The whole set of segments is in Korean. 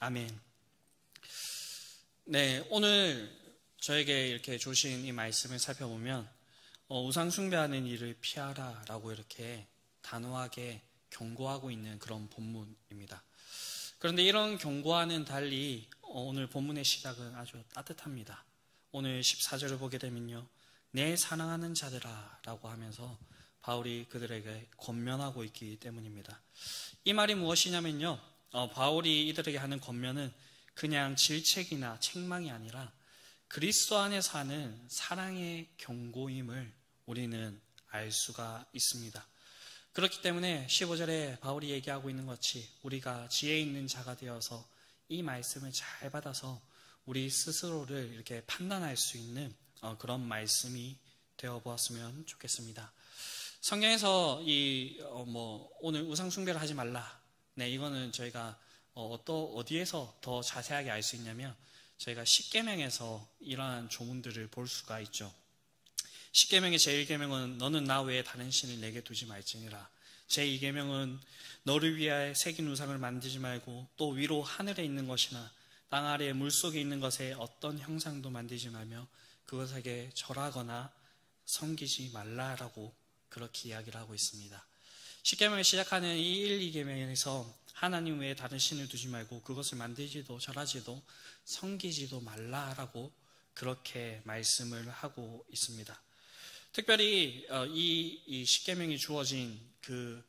아멘. 네, 오늘 저에게 이렇게 주신 이 말씀을 살펴보면 우상 숭배하는 일을 피하라 라고 이렇게 단호하게 경고하고 있는 그런 본문입니다. 그런데 이런 경고와는 달리 오늘 본문의 시작은 아주 따뜻합니다. 오늘 14절을 보게 되면요, 내 사랑하는 자들아 라고 하면서 바울이 그들에게 권면하고 있기 때문입니다. 이 말이 무엇이냐면요, 바울이 이들에게 하는 권면은 그냥 질책이나 책망이 아니라 그리스도 안에서 하는 사랑의 경고임을 우리는 알 수가 있습니다. 그렇기 때문에 15절에 바울이 얘기하고 있는 것이 우리가 지혜 있는 자가 되어서 이 말씀을 잘 받아서 우리 스스로를 이렇게 판단할 수 있는 그런 말씀이 되어 보았으면 좋겠습니다. 성경에서 오늘 우상 숭배를 하지 말라. 네, 이거는 저희가 어디에서 더 자세하게 알 수 있냐면 저희가 십계명에서 이러한 조문들을 볼 수가 있죠. 십계명의 제1계명은 너는 나 외에 다른 신을 내게 두지 말지니라. 제2계명은 너를 위하여 새긴 우상을 만들지 말고 또 위로 하늘에 있는 것이나 땅 아래 물속에 있는 것에 어떤 형상도 만들지 말며 그것에게 절하거나 섬기지 말라라고 그렇게 이야기를 하고 있습니다. 십계명을 시작하는 이 1, 2계명에서 하나님 외에 다른 신을 두지 말고 그것을 만들지도 절하지도 섬기지도 말라라고 그렇게 말씀을 하고 있습니다. 특별히 이 십계명이 주어진 그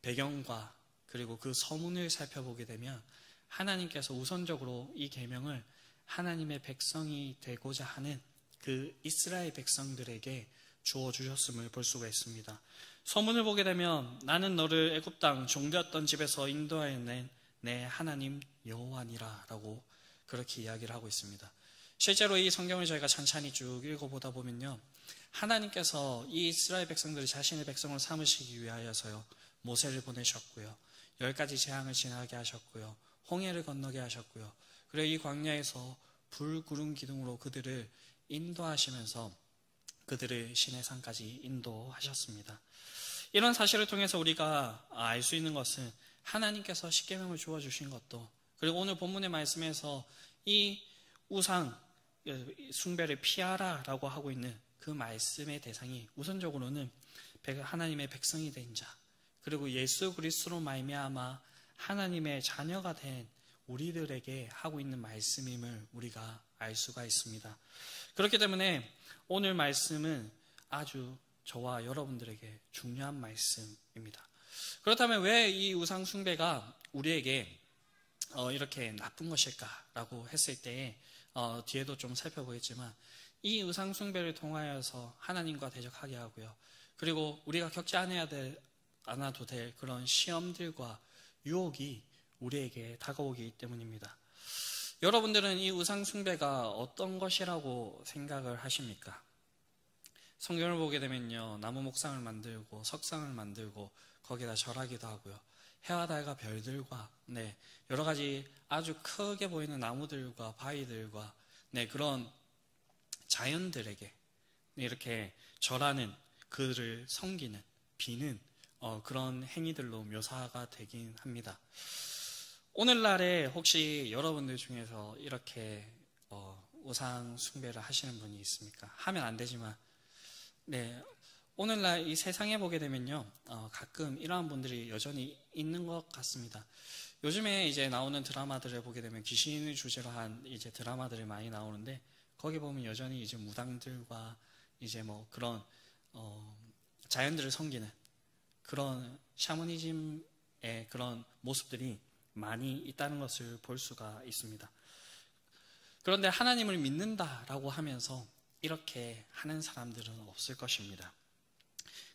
배경과 그리고 그 서문을 살펴보게 되면 하나님께서 우선적으로 이 계명을 하나님의 백성이 되고자 하는 그 이스라엘 백성들에게 주어주셨음을 볼 수가 있습니다. 서문을 보게 되면 나는 너를 애굽 땅 종되었던 집에서 인도하여 낸 내 하나님 여호와니라 라고 그렇게 이야기를 하고 있습니다. 실제로 이 성경을 저희가 찬찬히 쭉 읽어보다 보면요, 하나님께서 이 이스라엘 백성들을 자신의 백성을 삼으시기 위하여서요 모세를 보내셨고요, 10가지 재앙을 지나게 하셨고요, 홍해를 건너게 하셨고요, 그리고 이 광야에서 불, 구름, 기둥으로 그들을 인도하시면서 그들을 시내 산까지 인도하셨습니다. 이런 사실을 통해서 우리가 알 수 있는 것은 하나님께서 십계명을 주어주신 것도, 그리고 오늘 본문의 말씀에서 이 우상 숭배를 피하라 라고 하고 있는 그 말씀의 대상이 우선적으로는 하나님의 백성이 된 자, 그리고 예수 그리스도로 말미암아 하나님의 자녀가 된 우리들에게 하고 있는 말씀임을 우리가 알 수가 있습니다. 그렇기 때문에 오늘 말씀은 아주 저와 여러분들에게 중요한 말씀입니다. 그렇다면 왜 이 우상 숭배가 우리에게 이렇게 나쁜 것일까라고 했을 때 뒤에도 좀 살펴보겠지만 이 우상 숭배를 통하여서 하나님과 대적하게 하고요, 그리고 우리가 겪지 않아도 될 그런 시험들과 유혹이 우리에게 다가오기 때문입니다. 여러분들은 이 우상 숭배가 어떤 것이라고 생각을 하십니까? 성경을 보게 되면요, 나무 목상을 만들고 석상을 만들고 거기다 절하기도 하고요, 해와 달과 별들과 여러 가지 아주 크게 보이는 나무들과 바위들과 그런 자연들에게 이렇게 절하는, 그를 섬기는, 비는 그런 행위들로 묘사가 되긴 합니다. 오늘날에 혹시 여러분들 중에서 이렇게 우상 숭배를 하시는 분이 있습니까? 하면 안 되지만 오늘날 이 세상에 보게 되면요, 가끔 이러한 분들이 여전히 있는 것 같습니다. 요즘에 이제 나오는 드라마들을 보게 되면 귀신을 주제로 한 이제 드라마들이 많이 나오는데 거기 보면 여전히 이제 무당들과 이제 그런 자연들을 섬기는 그런 샤머니즘의 그런 모습들이 많이 있다는 것을 볼 수가 있습니다. 그런데 하나님을 믿는다라고 하면서 이렇게 하는 사람들은 없을 것입니다.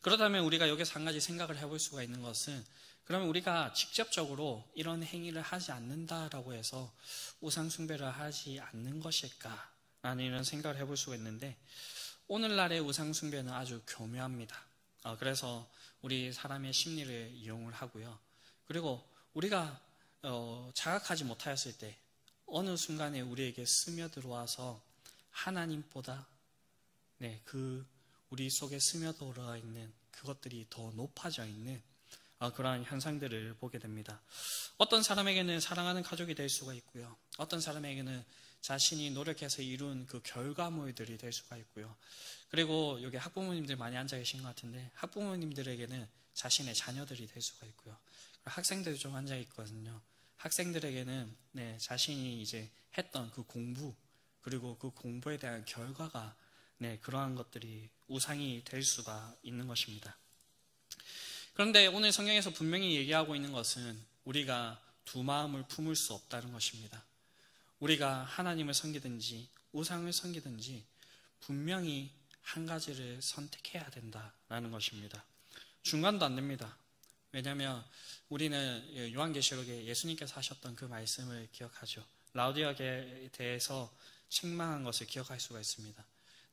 그렇다면 우리가 여기서 한 가지 생각을 해볼 수가 있는 것은, 그러면 우리가 직접적으로 이런 행위를 하지 않는다라고 해서 우상 숭배를 하지 않는 것일까? 라는 이런 생각을 해볼 수가 있는데, 오늘날의 우상 숭배는 아주 교묘합니다. 그래서 우리 사람의 심리를 이용을 하고요, 그리고 우리가 자각하지 못하였을 때 어느 순간에 우리에게 스며들어와서 하나님보다 우리 속에 스며들어 있는 그것들이 더 높아져 있는 그러한 현상들을 보게 됩니다. 어떤 사람에게는 사랑하는 가족이 될 수가 있고요. 어떤 사람에게는 자신이 노력해서 이룬 그 결과물들이 될 수가 있고요. 그리고 여기 학부모님들 많이 앉아 계신 것 같은데 학부모님들에게는 자신의 자녀들이 될 수가 있고요. 학생들도 좀 앉아 있거든요. 학생들에게는 자신이 이제 했던 그 공부 그리고 그 공부에 대한 결과가 그러한 것들이 우상이 될 수가 있는 것입니다. 그런데 오늘 성경에서 분명히 얘기하고 있는 것은 우리가 두 마음을 품을 수 없다는 것입니다. 우리가 하나님을 섬기든지 우상을 섬기든지 분명히 한 가지를 선택해야 된다라는 것입니다. 중간도 안 됩니다. 왜냐하면 우리는 요한계시록에 예수님께서 하셨던 그 말씀을 기억하죠. 라오디아에 대해서 책망한 것을 기억할 수가 있습니다.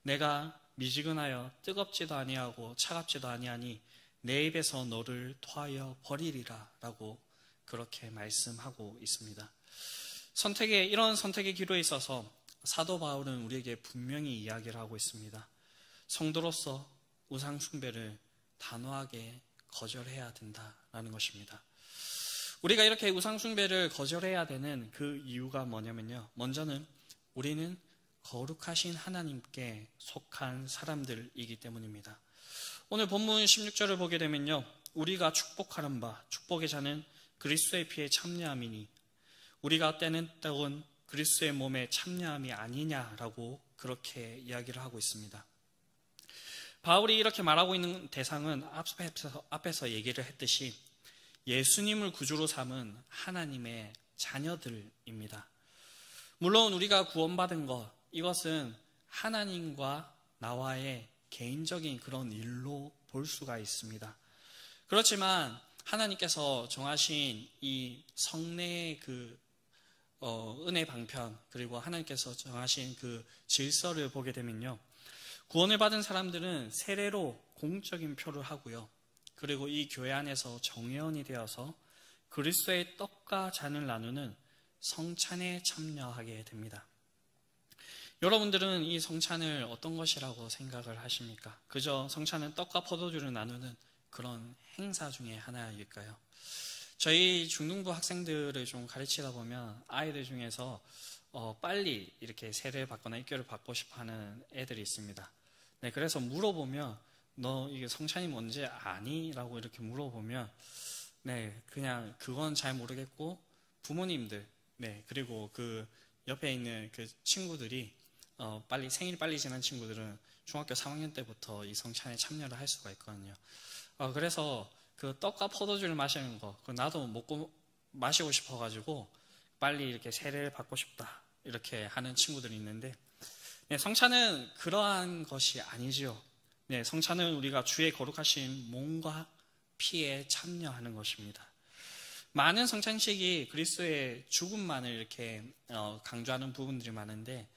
내가 미지근하여 뜨겁지도 아니하고 차갑지도 아니하니 내 입에서 너를 토하여 버리리라 라고 그렇게 말씀하고 있습니다. 이런 선택의 기로에 있어서 사도 바울은 우리에게 분명히 이야기를 하고 있습니다. 성도로서 우상 숭배를 단호하게 거절해야 된다라는 것입니다. 우리가 이렇게 우상 숭배를 거절해야 되는 그 이유가 뭐냐면요. 먼저는 우리는 거룩하신 하나님께 속한 사람들이기 때문입니다. 오늘 본문 16절을 보게 되면요. 우리가 축복하는 바 축복의 자는 그리스도의 피에 참여함이니 우리가 떼냈던 그리스도의 몸에 참여함이 아니냐라고 그렇게 이야기를 하고 있습니다. 바울이 이렇게 말하고 있는 대상은 앞에서 얘기를 했듯이 예수님을 구주로 삼은 하나님의 자녀들입니다. 물론 우리가 구원받은 것, 이것은 하나님과 나와의 개인적인 그런 일로 볼 수가 있습니다. 그렇지만 하나님께서 정하신 이 성례의 은혜 방편, 그리고 하나님께서 정하신 그 질서를 보게 되면요. 구원을 받은 사람들은 세례로 공적인 표를 하고요. 그리고 이 교회 안에서 정회원이 되어서 그리스도의 떡과 잔을 나누는 성찬에 참여하게 됩니다. 여러분들은 이 성찬을 어떤 것이라고 생각을 하십니까? 그저 성찬은 떡과 포도주를 나누는 그런 행사 중에 하나일까요? 저희 중등부 학생들을 좀 가르치다 보면 아이들 중에서 빨리 이렇게 세례를 받거나 입교를 받고 싶어 하는 애들이 있습니다. 그래서 물어보면 너 이게 성찬이 뭔지 아니? 라고 이렇게 물어보면 그냥 그건 잘 모르겠고 부모님들 그리고 그 옆에 있는 그 친구들이 생일이 빨리 지난 친구들은 중학교 3학년 때부터 이 성찬에 참여를 할 수가 있거든요. 그래서 그 떡과 포도주를 마시는 거, 나도 마시고 싶어가지고 빨리 이렇게 세례를 받고 싶다 이렇게 하는 친구들이 있는데, 성찬은 그러한 것이 아니지요. 성찬은 우리가 주의 거룩하신 몸과 피에 참여하는 것입니다. 많은 성찬식이 그리스도의 죽음만을 이렇게 강조하는 부분들이 많은데,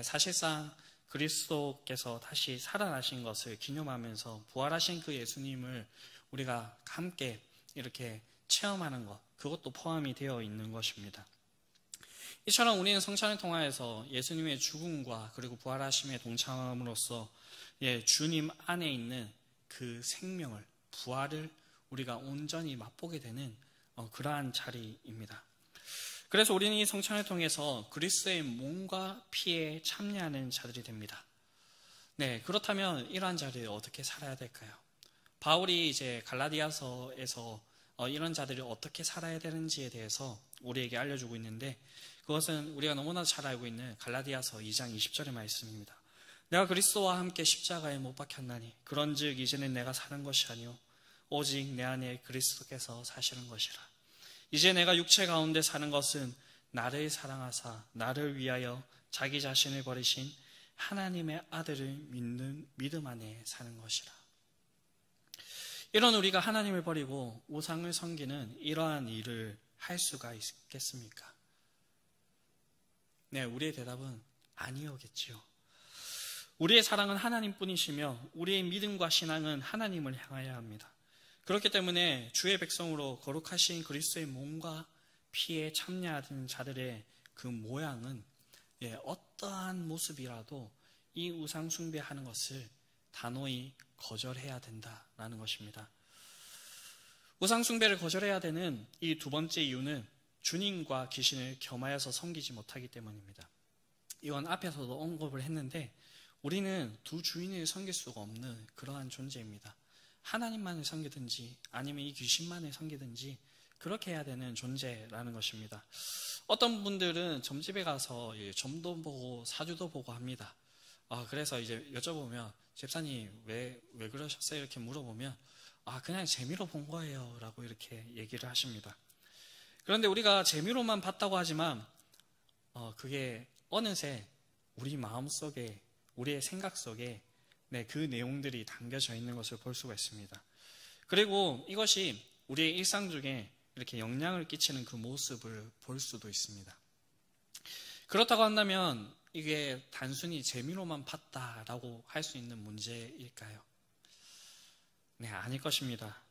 사실상 그리스도께서 다시 살아나신 것을 기념하면서 부활하신 그 예수님을 우리가 함께 이렇게 체험하는 것, 그것도 포함이 되어 있는 것입니다. 이처럼 우리는 성찬을 통하여서 예수님의 죽음과 그리고 부활하심에 동참함으로써 주님 안에 있는 그 생명을, 부활을 우리가 온전히 맛보게 되는 그러한 자리입니다. 그래서 우리는 이 성찬을 통해서 그리스도의 몸과 피에 참여하는 자들이 됩니다. 그렇다면 이러한 자리를 어떻게 살아야 될까요? 바울이 이제 갈라디아서에서 이런 자들이 어떻게 살아야 되는지에 대해서 우리에게 알려주고 있는데, 그것은 우리가 너무나 잘 알고 있는 갈라디아서 2장 20절의 말씀입니다. 내가 그리스도와 함께 십자가에 못 박혔나니 그런즉 이제는 내가 사는 것이 아니요 오직 내 안에 그리스도께서 사시는 것이라. 이제 내가 육체 가운데 사는 것은 나를 사랑하사 나를 위하여 자기 자신을 버리신 하나님의 아들을 믿는 믿음 안에 사는 것이라. 이런 우리가 하나님을 버리고 우상을 섬기는 이러한 일을 할 수가 있겠습니까? 우리의 대답은 아니오겠지요. 우리의 사랑은 하나님뿐이시며 우리의 믿음과 신앙은 하나님을 향하여야 합니다. 그렇기 때문에 주의 백성으로 거룩하신 그리스도의 몸과 피에 참여하는 자들의 그 모양은 어떠한 모습이라도 이 우상 숭배하는 것을 단호히 거절해야 된다라는 것입니다. 우상숭배를 거절해야 되는 이 두 번째 이유는 주님과 귀신을 겸하여서 섬기지 못하기 때문입니다. 이건 앞에서도 언급을 했는데 우리는 두 주인을 섬길 수가 없는 그러한 존재입니다. 하나님만을 섬기든지 아니면 이 귀신만을 섬기든지 그렇게 해야 되는 존재라는 것입니다. 어떤 분들은 점집에 가서 점도 보고 사주도 보고 합니다. 그래서 이제 여쭤보면 집사님 왜 그러셨어요? 이렇게 물어보면 그냥 재미로 본 거예요 라고 이렇게 얘기를 하십니다. 그런데 우리가 재미로만 봤다고 하지만 그게 어느새 우리 마음속에 우리의 생각 속에 그 내용들이 담겨져 있는 것을 볼 수가 있습니다. 그리고 이것이 우리의 일상 중에 이렇게 영향을 끼치는 그 모습을 볼 수도 있습니다. 그렇다고 한다면 이게 단순히 재미로만 봤다라고 할 수 있는 문제일까요? 네, 아닐 것입니다.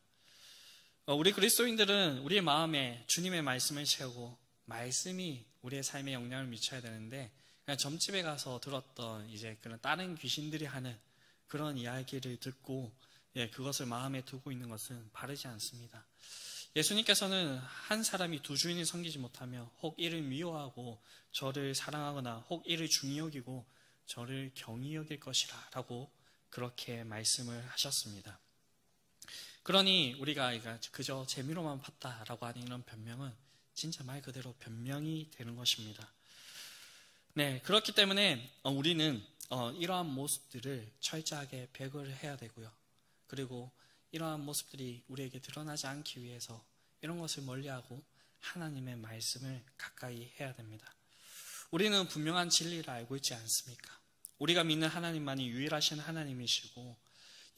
우리 그리스도인들은 우리의 마음에 주님의 말씀을 채우고 말씀이 우리의 삶에 영향을 미쳐야 되는데 그냥 점집에 가서 들었던 이제 그런 다른 귀신들이 하는 그런 이야기를 듣고 그것을 마음에 두고 있는 것은 바르지 않습니다. 예수님께서는 한 사람이 두 주인을 섬기지 못하며 혹 이를 미워하고 저를 사랑하거나 혹 이를 중히 여기고 저를 경히 여길 것이라 라고 그렇게 말씀을 하셨습니다. 그러니 우리가 그저 재미로만 봤다라고 하는 이런 변명은 진짜 말 그대로 변명이 되는 것입니다. 네, 그렇기 때문에 우리는 이러한 모습들을 철저하게 배제를 해야 되고요. 그리고 이러한 모습들이 우리에게 드러나지 않기 위해서 이런 것을 멀리하고 하나님의 말씀을 가까이 해야 됩니다. 우리는 분명한 진리를 알고 있지 않습니까? 우리가 믿는 하나님만이 유일하신 하나님이시고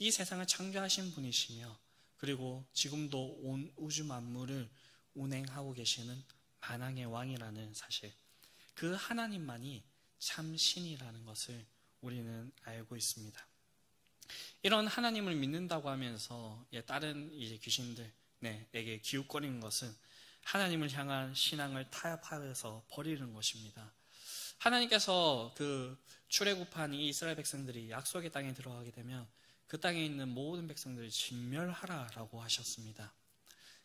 이 세상을 창조하신 분이시며 그리고 지금도 온 우주 만물을 운행하고 계시는 만왕의 왕이라는 사실, 그 하나님만이 참 신이라는 것을 우리는 알고 있습니다. 이런 하나님을 믿는다고 하면서 다른 이제 귀신들에게 기웃거리는 것은 하나님을 향한 신앙을 타협하여서 버리는 것입니다. 하나님께서 그 출애굽한 이 이스라엘 백성들이 약속의 땅에 들어가게 되면 그 땅에 있는 모든 백성들을 진멸하라라고 하셨습니다.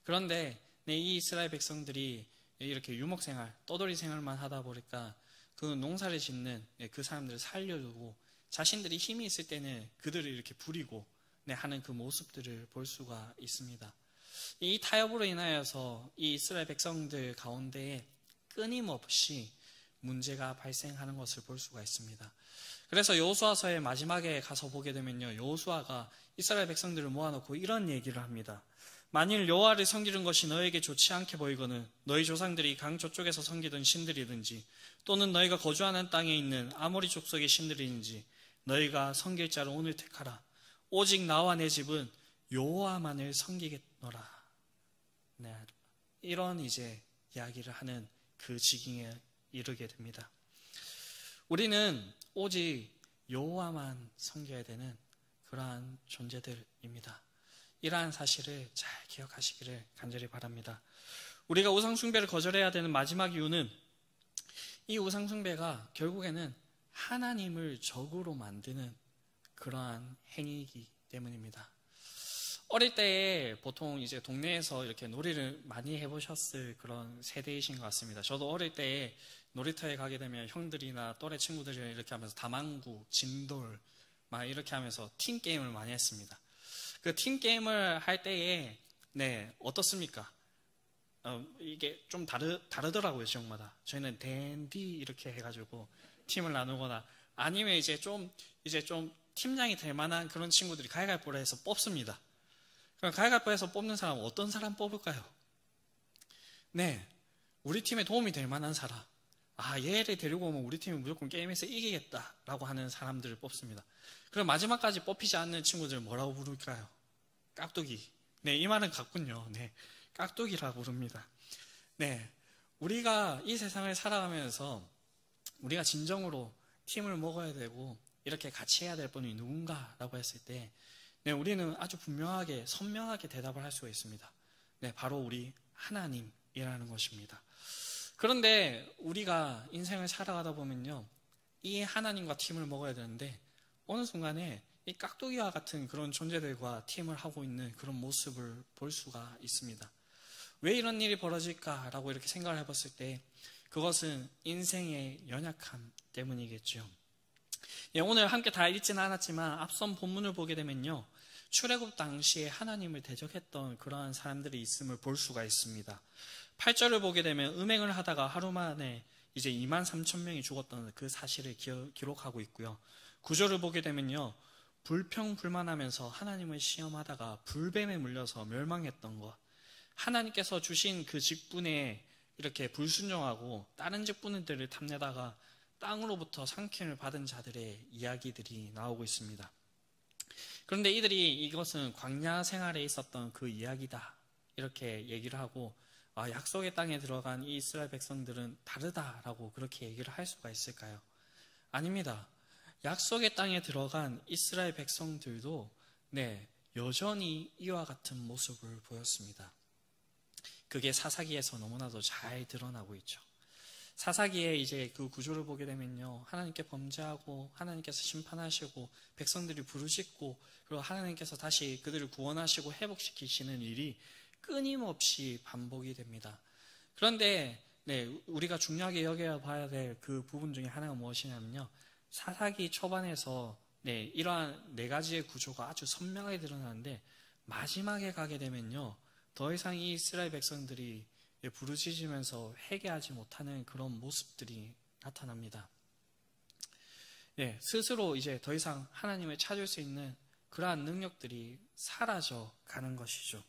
그런데 이 이스라엘 백성들이 이렇게 유목생활, 떠돌이 생활만 하다 보니까 그 농사를 짓는 그 사람들을 살려두고 자신들이 힘이 있을 때는 그들을 이렇게 부리고 하는 그 모습들을 볼 수가 있습니다. 이 타협으로 인하여서 이 이스라엘 백성들 가운데에 끊임없이 문제가 발생하는 것을 볼 수가 있습니다. 그래서 여호수아서의 마지막에 가서 보게 되면요, 여호수아가 이스라엘 백성들을 모아놓고 이런 얘기를 합니다. 만일 여호와를 섬기는 것이 너에게 좋지 않게 보이거든 너희 조상들이 강 저쪽에서 섬기던 신들이든지 또는 너희가 거주하는 땅에 있는 아모리 족속의 신들이든지 너희가 섬길 자를 오늘 택하라. 오직 나와 내 집은 여호와만을 섬기겠노라. 네, 이런 이제 이야기를 하는 그 지경에 이르게 됩니다. 우리는 오직 여호와만 섬겨야 되는 그러한 존재들입니다. 이러한 사실을 잘 기억하시기를 간절히 바랍니다. 우리가 우상숭배를 거절해야 되는 마지막 이유는 이 우상숭배가 결국에는 하나님을 적으로 만드는 그러한 행위이기 때문입니다. 어릴 때에 보통 이제 동네에서 이렇게 놀이를 많이 해보셨을 그런 세대이신 것 같습니다. 저도 어릴 때에 놀이터에 가게 되면 형들이나 또래 친구들이랑 이렇게 하면서 다망구, 진돌 막 이렇게 하면서 팀 게임을 많이 했습니다. 그 팀 게임을 할 때에 어떻습니까? 이게 좀 다르더라고요, 지역마다. 저희는 댄디 이렇게 해가지고 팀을 나누거나 아니면 이제 좀 팀장이 될 만한 그런 친구들이 가위바위보를 해서 뽑습니다. 그럼 가위바위보에서 뽑는 사람은 어떤 사람 뽑을까요? 네, 우리 팀에 도움이 될 만한 사람. 얘를 데리고 오면 우리 팀이 무조건 게임에서 이기겠다라고 하는 사람들을 뽑습니다. 그럼 마지막까지 뽑히지 않는 친구들 뭐라고 부를까요? 깍두기. 네, 이 말은 같군요. 네, 깍두기라고 부릅니다. 네, 우리가 이 세상을 살아가면서 우리가 진정으로 팀을 먹어야 되고 이렇게 같이 해야 될 분이 누군가라고 했을 때 우리는 아주 분명하게 선명하게 대답을 할 수가 있습니다. 네, 바로 우리 하나님이라는 것입니다. 그런데 우리가 인생을 살아가다 보면요, 이 하나님과 팀을 먹어야 되는데 어느 순간에 이 깍두기와 같은 그런 존재들과 팀을 하고 있는 그런 모습을 볼 수가 있습니다. 왜 이런 일이 벌어질까라고 이렇게 생각을 해봤을 때 그것은 인생의 연약함 때문이겠죠. 예, 오늘 함께 다 읽지는 않았지만 앞선 본문을 보게 되면요, 출애굽 당시에 하나님을 대적했던 그러한 사람들이 있음을 볼 수가 있습니다. 8절을 보게 되면 음행을 하다가 하루 만에 이제 23,000명이 죽었던 그 사실을 기록하고 있고요. 9절을 보게 되면요, 불평불만하면서 하나님을 시험하다가 불뱀에 물려서 멸망했던 것, 하나님께서 주신 그 직분에 이렇게 불순종하고 다른 직분들을 탐내다가 땅으로부터 상kim을 받은 자들의 이야기들이 나오고 있습니다. 그런데 이들이 이것은 광야 생활에 있었던 그 이야기다 이렇게 얘기를 하고, 약속의 땅에 들어간 이 이스라엘 백성들은 다르다라고 그렇게 얘기를 할 수가 있을까요? 아닙니다. 약속의 땅에 들어간 이스라엘 백성들도 여전히 이와 같은 모습을 보였습니다. 그게 사사기에서 너무나도 잘 드러나고 있죠. 사사기에 이제 그 구조를 보게 되면요, 하나님께 범죄하고 하나님께서 심판하시고 백성들이 부르짖고 그리고 하나님께서 다시 그들을 구원하시고 회복시키시는 일이 끊임없이 반복이 됩니다. 그런데 우리가 중요하게 여겨봐야 될 그 부분 중에 하나가 무엇이냐면요, 사사기 초반에서 이러한 네 가지의 구조가 아주 선명하게 드러나는데 마지막에 가게 되면요, 더 이상 이 이스라엘 백성들이 부르짖으면서 회개하지 못하는 그런 모습들이 나타납니다. 스스로 이제 더 이상 하나님을 찾을 수 있는 그러한 능력들이 사라져 가는 것이죠.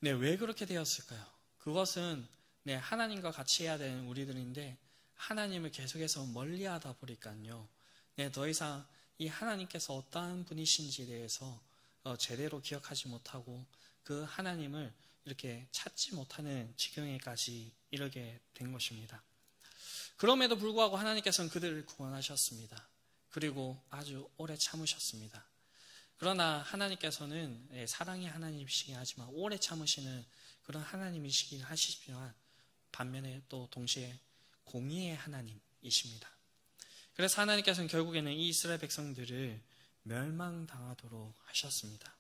왜 그렇게 되었을까요? 그것은 하나님과 같이 해야 되는 우리들인데 하나님을 계속해서 멀리하다 보니까요, 더 이상 이 하나님께서 어떠한 분이신지에 대해서 제대로 기억하지 못하고 그 하나님을 이렇게 찾지 못하는 지경에까지 이르게 된 것입니다. 그럼에도 불구하고 하나님께서는 그들을 구원하셨습니다. 그리고 아주 오래 참으셨습니다. 그러나 하나님께서는 사랑의 하나님이시긴 하지만 오래 참으시는 그런 하나님이시긴 하시지만 반면에 또 동시에 공의의 하나님이십니다. 그래서 하나님께서는 결국에는 이 이스라엘 백성들을 멸망당하도록 하셨습니다.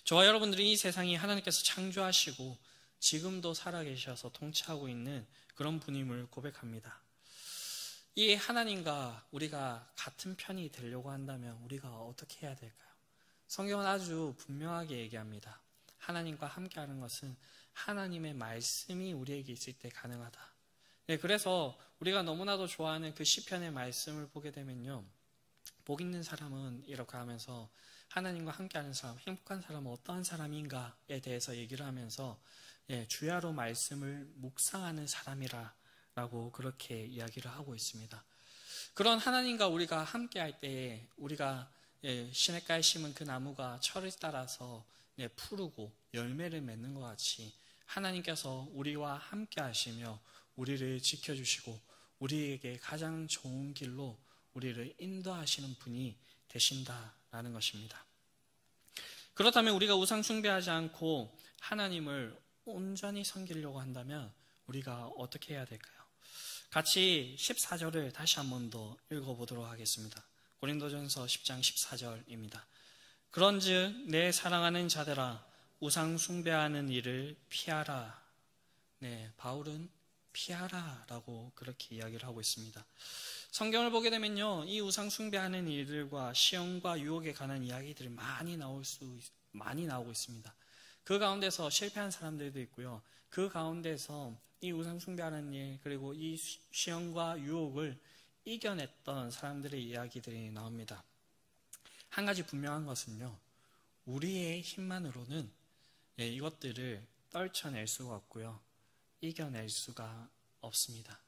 저와 여러분들이 이 세상이 하나님께서 창조하시고 지금도 살아계셔서 통치하고 있는 그런 분임을 고백합니다. 이 하나님과 우리가 같은 편이 되려고 한다면 우리가 어떻게 해야 될까요? 성경은 아주 분명하게 얘기합니다. 하나님과 함께하는 것은 하나님의 말씀이 우리에게 있을 때 가능하다. 그래서 우리가 너무나도 좋아하는 그 시편의 말씀을 보게 되면요, 복 있는 사람은 이렇게 하면서 하나님과 함께하는 사람, 행복한 사람은 어떠한 사람인가에 대해서 얘기를 하면서 주야로 말씀을 묵상하는 사람이라 라고 그렇게 이야기를 하고 있습니다. 그런 하나님과 우리가 함께할 때에 우리가 시냇가에 심은 그 나무가 철을 따라서 푸르고 열매를 맺는 것 같이 하나님께서 우리와 함께 하시며 우리를 지켜주시고 우리에게 가장 좋은 길로 우리를 인도하시는 분이 되신다라는 것입니다. 그렇다면 우리가 우상 숭배하지 않고 하나님을 온전히 섬기려고 한다면 우리가 어떻게 해야 될까요? 같이 14절을 다시 한 번 더 읽어보도록 하겠습니다. 고린도전서 10장 14절입니다. 그런즉 내 사랑하는 자들아 우상 숭배하는 일을 피하라. 바울은 피하라라고 그렇게 이야기를 하고 있습니다. 성경을 보게 되면요, 이 우상 숭배하는 일들과 시험과 유혹에 관한 이야기들이 많이 나오고 있습니다. 그 가운데서 실패한 사람들도 있고요. 그 가운데서 이 우상 숭배하는 일 그리고 이 시험과 유혹을 이겨냈던 사람들의 이야기들이 나옵니다. 한 가지 분명한 것은요, 우리의 힘만으로는 이것들을 떨쳐낼 수가 없고요, 이겨낼 수가 없습니다.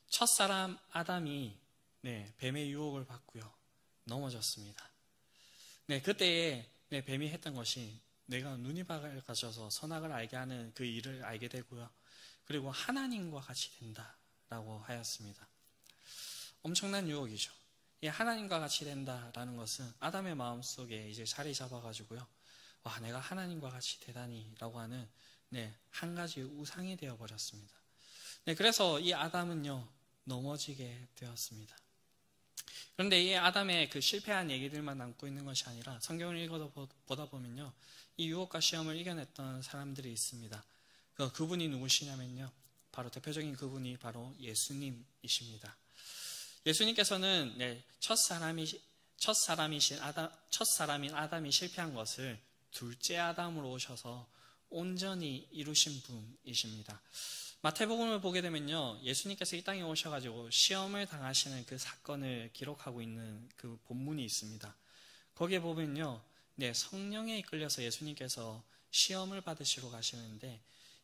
첫사람 아담이 뱀의 유혹을 받고요, 넘어졌습니다. 그때에 뱀이 했던 것이 내가 눈이 밝아져서 선악을 알게 하는 그 일을 알게 되고요, 그리고 하나님과 같이 된다라고 하였습니다. 엄청난 유혹이죠. 이 하나님과 같이 된다라는 것은 아담의 마음속에 이제 자리 잡아가지고요, 와, 내가 하나님과 같이 되다니라고 하는 한 가지 우상이 되어버렸습니다. 그래서 이 아담은요 넘어지게 되었습니다. 그런데 이 아담의 그 실패한 얘기들만 남고 있는 것이 아니라 성경을 읽어보다 보면요, 이 유혹과 시험을 이겨냈던 사람들이 있습니다. 그분이 누구시냐면요, 바로 대표적인 그분이 바로 예수님이십니다. 예수님께서는 첫사람인 아담이 실패한 것을 둘째 아담으로 오셔서 온전히 이루신 분이십니다. 마태복음을 보게 되면요, 예수님께서 이 땅에 오셔가지고 시험을 당하시는 그 사건을 기록하고 있는 그 본문이 있습니다. 거기에 보면요, 성령에 이끌려서 예수님께서 시험을 받으시러 가시는데,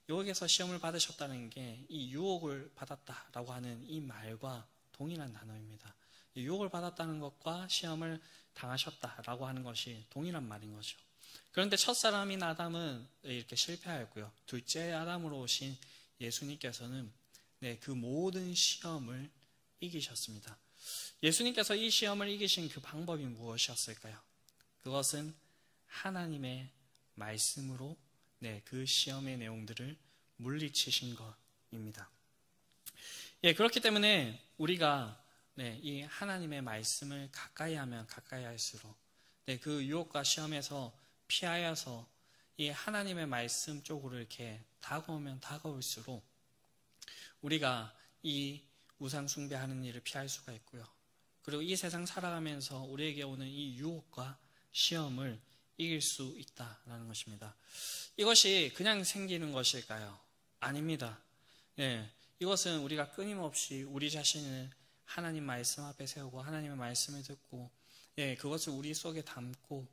여기에서 시험을 받으셨다는 게 이 유혹을 받았다라고 하는 이 말과 동일한 단어입니다. 유혹을 받았다는 것과 시험을 당하셨다라고 하는 것이 동일한 말인 거죠. 그런데 첫사람인 아담은 이렇게 실패하였고요, 둘째 아담으로 오신 예수님께서는 그 모든 시험을 이기셨습니다. 예수님께서 이 시험을 이기신 그 방법이 무엇이었을까요? 그것은 하나님의 말씀으로 그 시험의 내용들을 물리치신 것입니다. 그렇기 때문에 우리가 이 하나님의 말씀을 가까이 하면 가까이 할수록 그 유혹과 시험에서 피하여서 이 하나님의 말씀 쪽으로 이렇게 다가오면 다가올수록 우리가 이 우상 숭배하는 일을 피할 수가 있고요. 그리고 이 세상 살아가면서 우리에게 오는 이 유혹과 시험을 이길 수 있다라는 것입니다. 이것이 그냥 생기는 것일까요? 아닙니다. 이것은 우리가 끊임없이 우리 자신을 하나님 말씀 앞에 세우고 하나님의 말씀을 듣고 그것을 우리 속에 담고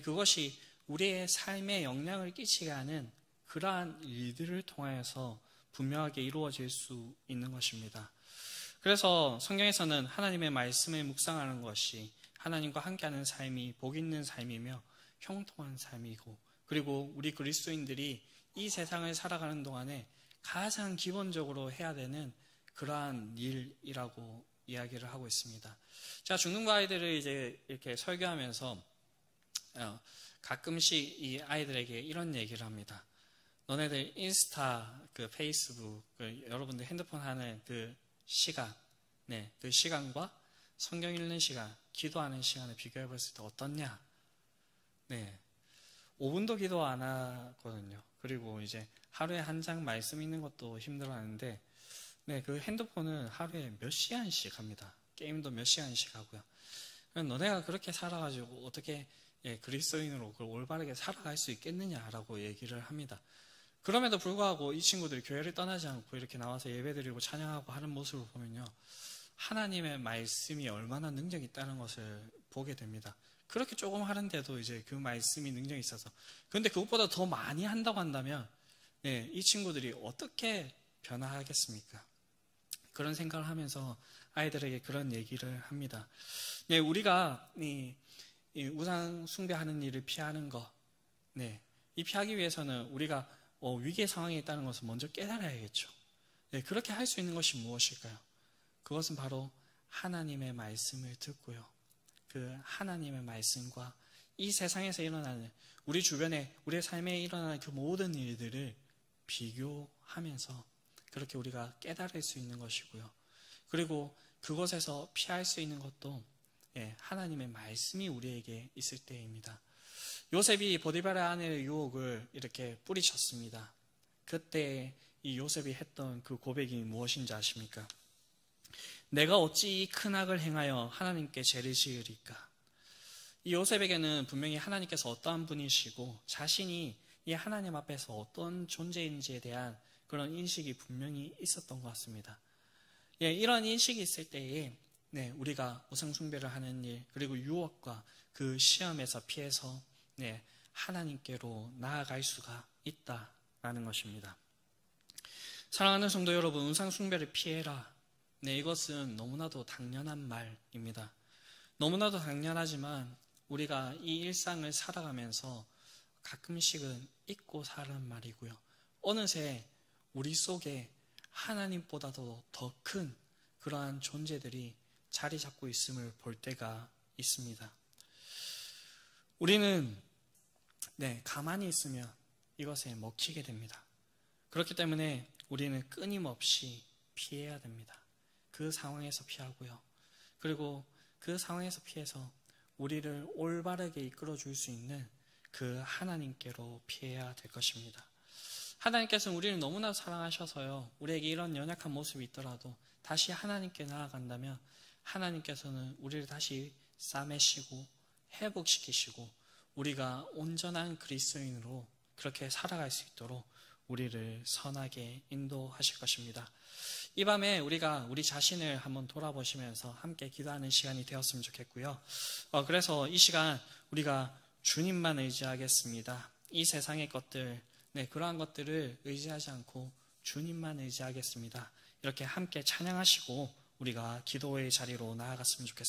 그것이 우리의 삶에 영향을 끼치게 하는 그러한 일들을 통하여서 분명하게 이루어질 수 있는 것입니다. 그래서 성경에서는 하나님의 말씀을 묵상하는 것이 하나님과 함께하는 삶이 복 있는 삶이며 형통한 삶이고, 그리고 우리 그리스도인들이 이 세상을 살아가는 동안에 가장 기본적으로 해야 되는 그러한 일이라고 이야기를 하고 있습니다. 제가 중등부 아이들을 이제 이렇게 설교하면서 가끔씩 이 아이들에게 이런 얘기를 합니다. 너네들 인스타, 그 페이스북, 여러분들 핸드폰 하는 그 시간, 그 시간과 성경 읽는 시간, 기도하는 시간을 비교해 봤을 때 어떻냐? 5분도 기도 안 하거든요. 그리고 이제 하루에 한 장 말씀 읽는 것도 힘들어하는데, 그 핸드폰은 하루에 몇 시간씩 합니다. 게임도 몇 시간씩 하고요. 너네가 그렇게 살아가지고 어떻게 그리스도인으로 그걸 올바르게 살아갈 수 있겠느냐라고 얘기를 합니다. 그럼에도 불구하고 이 친구들이 교회를 떠나지 않고 이렇게 나와서 예배드리고 찬양하고 하는 모습을 보면요, 하나님의 말씀이 얼마나 능력이 있다는 것을 보게 됩니다. 그렇게 조금 하는데도 이제 그 말씀이 능력이 있어서, 그런데 그것보다 더 많이 한다고 한다면 이 친구들이 어떻게 변화하겠습니까? 그런 생각을 하면서 아이들에게 그런 얘기를 합니다. 우리가 이 우상 숭배하는 일을 피하는 것, 이 피하기 위해서는 우리가 위기의 상황에 있다는 것을 먼저 깨달아야겠죠. 그렇게 할 수 있는 것이 무엇일까요? 그것은 바로 하나님의 말씀을 듣고요, 그 하나님의 말씀과 이 세상에서 일어나는 우리 주변에 우리의 삶에 일어나는 그 모든 일들을 비교하면서 그렇게 우리가 깨달을 수 있는 것이고요. 그리고 그것에서 피할 수 있는 것도 하나님의 말씀이 우리에게 있을 때입니다. 요셉이 보디발의 아내의 유혹을 이렇게 뿌리쳤습니다. 그때 이 요셉이 했던 그 고백이 무엇인지 아십니까? 내가 어찌 이 큰 악을 행하여 하나님께 죄를 지으리까? 이 요셉에게는 분명히 하나님께서 어떠한 분이시고 자신이 이 하나님 앞에서 어떤 존재인지에 대한 그런 인식이 분명히 있었던 것 같습니다. 이런 인식이 있을 때에 우리가 우상 숭배를 하는 일, 그리고 유혹과 그 시험에서 피해서 하나님께로 나아갈 수가 있다라는 것입니다. 사랑하는 성도 여러분, 우상 숭배를 피해라. 이것은 너무나도 당연한 말입니다. 너무나도 당연하지만 우리가 이 일상을 살아가면서 가끔씩은 잊고 사는 말이고요. 어느새 우리 속에 하나님보다도 더 큰 그러한 존재들이 자리 잡고 있음을 볼 때가 있습니다. 우리는 가만히 있으면 이것에 먹히게 됩니다. 그렇기 때문에 우리는 끊임없이 피해야 됩니다. 그 상황에서 피하고요. 그리고 그 상황에서 피해서 우리를 올바르게 이끌어 줄 수 있는 그 하나님께로 피해야 될 것입니다. 하나님께서는 우리를 너무나 사랑하셔서요, 우리에게 이런 연약한 모습이 있더라도 다시 하나님께 나아간다면 하나님께서는 우리를 다시 싸매시고 회복시키시고 우리가 온전한 그리스도인으로 그렇게 살아갈 수 있도록 우리를 선하게 인도하실 것입니다. 이 밤에 우리가 우리 자신을 한번 돌아보시면서 함께 기도하는 시간이 되었으면 좋겠고요. 그래서 이 시간 우리가 주님만 의지하겠습니다. 이 세상의 것들, 그러한 것들을 의지하지 않고 주님만 의지하겠습니다. 이렇게 함께 찬양하시고 우리가 기도의 자리로 나아갔으면 좋겠습니다.